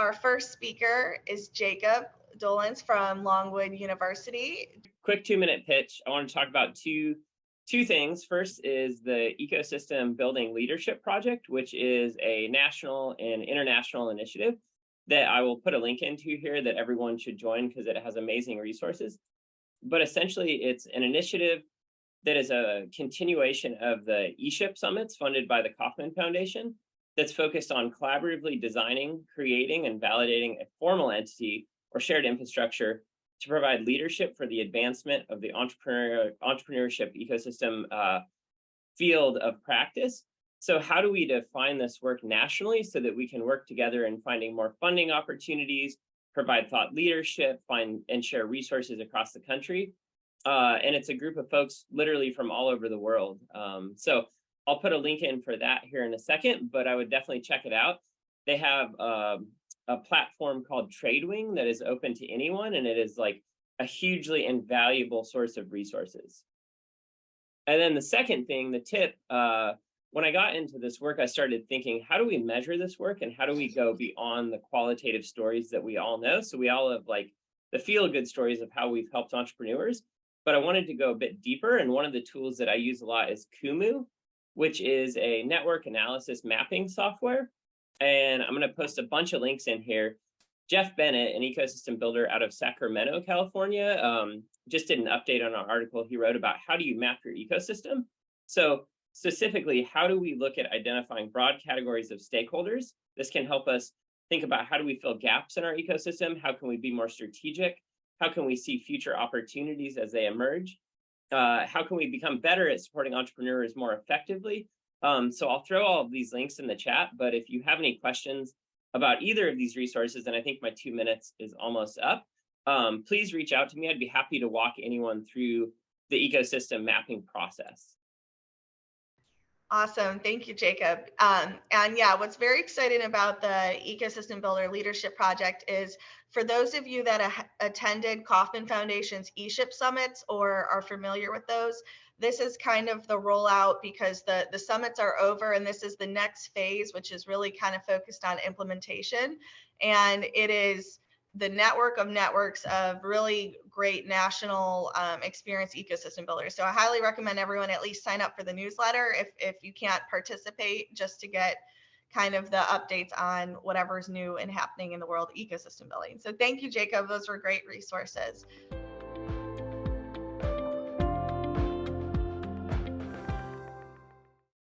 our first speaker is Jacob Dolence from Longwood University. Quick 2-minute pitch. I want to talk about two things. First is the Ecosystem Building Leadership Project, which is a national and international initiative that I will put a link into here that everyone should join because it has amazing resources. But essentially, it's an initiative that is a continuation of the eShip Summits funded by the Kauffman Foundation that's focused on collaboratively designing, creating, and validating a formal entity or shared infrastructure to provide leadership for the advancement of the entrepreneurship ecosystem field of practice. So how do we define this work nationally so that we can work together in finding more funding opportunities, provide thought leadership, find and share resources across the country? And it's a group of folks literally from all over the world. So I'll put a link in for that here in a second, but I would definitely check it out. They have a platform called TradeWing that is open to anyone, and it is like a hugely invaluable source of resources. And then the second thing, the tip, when I got into this work, I started thinking, how do we measure this work and how do we go beyond the qualitative stories that we all know? So we all have like the feel-good stories of how we've helped entrepreneurs, but I wanted to go a bit deeper. And one of the tools that I use a lot is Kumu, which is a network analysis mapping software. And I'm going to post a bunch of links in here. Jeff Bennett, an ecosystem builder out of Sacramento, California, just did an update on an article he wrote about how do you map your ecosystem. So specifically, how do we look at identifying broad categories of stakeholders? This can help us think about how do we fill gaps in our ecosystem? How can we be more strategic? How can we see future opportunities as they emerge? How can we become better at supporting entrepreneurs more effectively? So I'll throw all of these links in the chat, but if you have any questions about either of these resources, and I think my 2 minutes is almost up, please reach out to me. I'd be happy to walk anyone through the ecosystem mapping process. Awesome. Thank you, Jacob. And yeah, what's very exciting about the Ecosystem Builder Leadership Project is for those of you that attended Kauffman Foundation's eShip Summits or are familiar with those, this is kind of the rollout because the summits are over and this is the next phase, which is really kind of focused on implementation. And it is the network of networks of really great national experienced ecosystem builders. So I highly recommend everyone at least sign up for the newsletter if you can't participate, just to get kind of the updates on whatever's new and happening in the world of ecosystem building. So thank you, Jacob. Those were great resources.